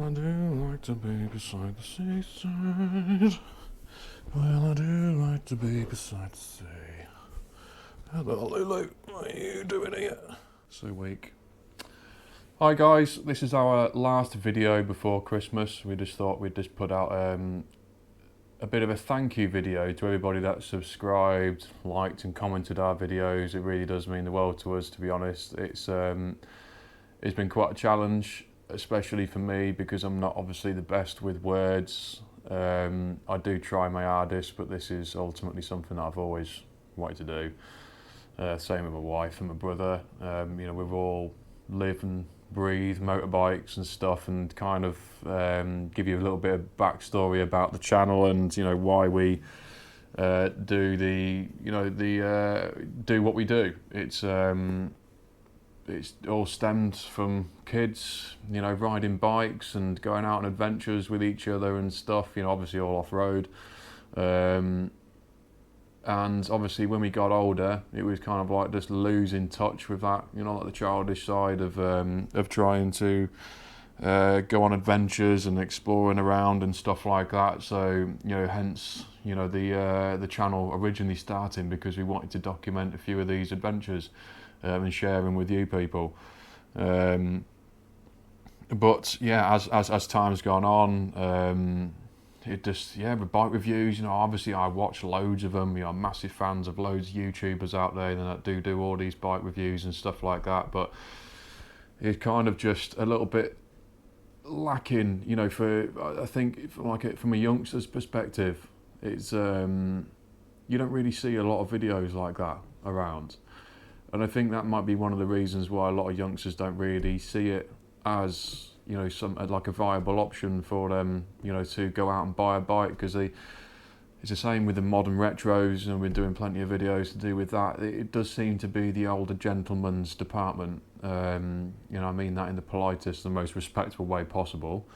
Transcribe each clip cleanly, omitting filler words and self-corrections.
I do like to be beside the seaside. Well, I do like to be beside the sea. Hello, Lulu. What are you doing here? So weak. Hi guys, this is our last video before Christmas. We just thought we'd just put out a bit of a thank you video to everybody that subscribed, liked and commented our videos. It really does mean the world to us, to be honest. It's been quite a challenge, especially for me, because I'm not obviously the best with words. I do try my hardest, but this is ultimately something that I've always wanted to do. Same with my wife and my brother. We've all live and breathe motorbikes and stuff, and kind of give you a little bit of backstory about the channel and why we do do what we do. It's all stemmed from kids, riding bikes and going out on adventures with each other and stuff, obviously all off-road. And obviously when we got older, it was kind of like just losing touch with that, like the childish side of trying to go on adventures and exploring around and stuff like that. So, hence, the channel originally starting because we wanted to document a few of these adventures and share them with you people. But yeah, as time's gone on, it just, with bike reviews, obviously I watch loads of them. I'm massive fans of loads of YouTubers out there that do all these bike reviews and stuff like that. But it's kind of just a little bit lacking, I think from a youngster's perspective, it's you don't really see a lot of videos like that around. And I think that might be one of the reasons why a lot of youngsters don't really see it as like a viable option for them, to go out and buy a bike, because it's the same with the modern retros, and we've been doing plenty of videos to do with that. It does seem to be the older gentleman's department. I mean that in the politest and most respectful way possible.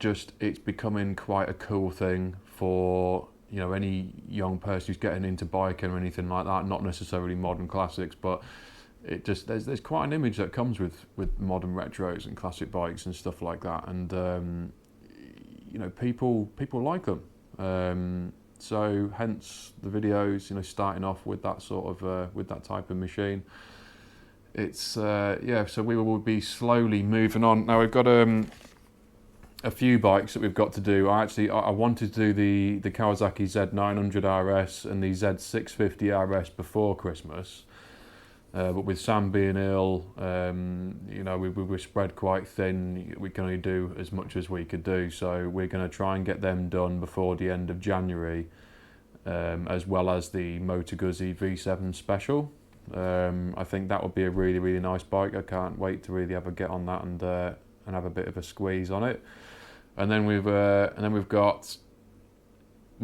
Just it's becoming quite a cool thing for any young person who's getting into biking or anything like that. Not necessarily modern classics, but it just there's quite an image that comes with modern retros and classic bikes and stuff like that, and people like them. So hence the videos, starting off with that sort of with that type of machine. It's so we will be slowly moving on. Now we've got a few bikes that we've got to do. I wanted to do the Kawasaki Z900 RS and the Z650 RS before Christmas. But with Sam being ill, we were spread quite thin. We can only do as much as we could do, so we're going to try and get them done before the end of January, as well as the Moto Guzzi V7 Special. I think that would be a really, really nice bike. I can't wait to really ever get on that and have a bit of a squeeze on it. And then we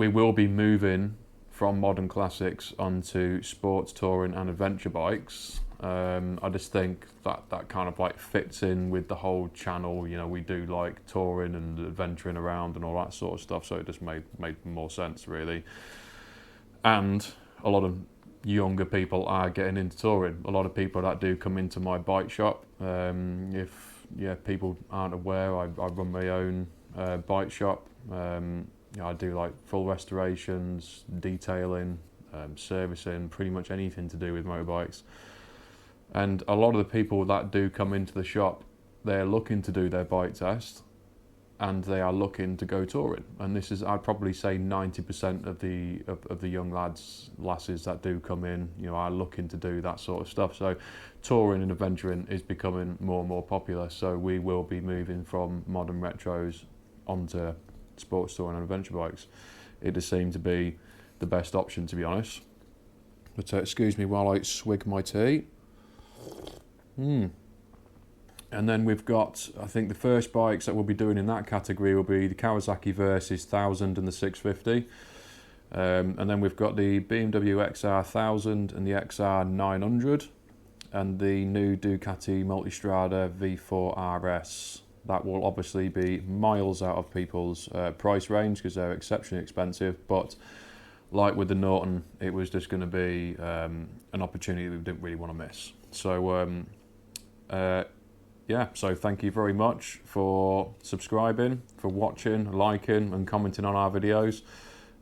will be moving from modern classics onto sports touring and adventure bikes. I just think that kind of like fits in with the whole channel. We do like touring and adventuring around and all that sort of stuff, so it just made more sense really. And a lot of younger people are getting into touring. A lot of people that do come into my bike shop. If people aren't aware, I run my own bike shop. I do like full restorations, detailing, servicing, pretty much anything to do with motorbikes. And a lot of the people that do come into the shop, they're looking to do their bike test, and they are looking to go touring. And this is, I'd probably say 90% of the young lasses that do come in, are looking to do that sort of stuff. So touring and adventuring is becoming more and more popular. So we will be moving from modern retros onto sports touring and adventure bikes. It just seemed to be the best option, to be honest. But excuse me while I swig my tea. And then we've got, I think the first bikes that we'll be doing in that category will be the Kawasaki Versys 1000 and the 650. And then we've got the BMW XR 1000 and the XR 900, and the new Ducati Multistrada V4 RS. That will obviously be miles out of people's price range because they're exceptionally expensive, but like with the Norton, it was just going to be an opportunity we didn't really want to miss. So yeah, so thank you very much for subscribing, for watching, liking and commenting on our videos.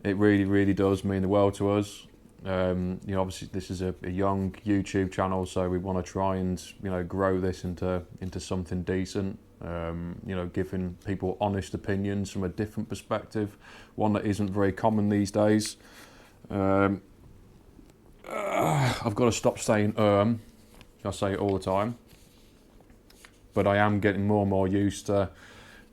It really, really does mean the world to us. Obviously this is a young YouTube channel, so we want to try and, grow this into something decent. Giving people honest opinions from a different perspective, one that isn't very common these days. I've got to stop saying I say it all the time, but I am getting more and more used to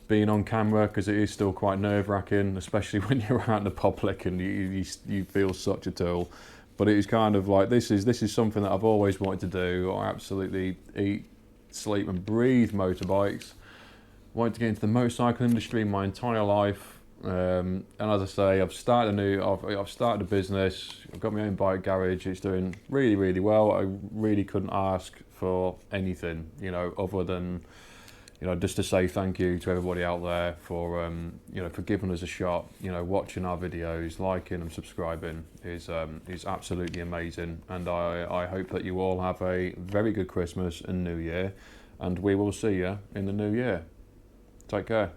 being on camera, because it is still quite nerve-wracking, especially when you're out in the public and you feel such a tool. But it is kind of like, this is something that I've always wanted to do. I absolutely eat, sleep and breathe motorbikes. Wanted to get into the motorcycle industry my entire life. And as I say, I've started a business. I've got my own bike garage. It's doing really, really well. I really couldn't ask for anything, other than, just to say thank you to everybody out there for, for giving us a shot. Watching our videos, liking and subscribing is absolutely amazing. And I hope that you all have a very good Christmas and New Year, and we will see you in the new year. Take care.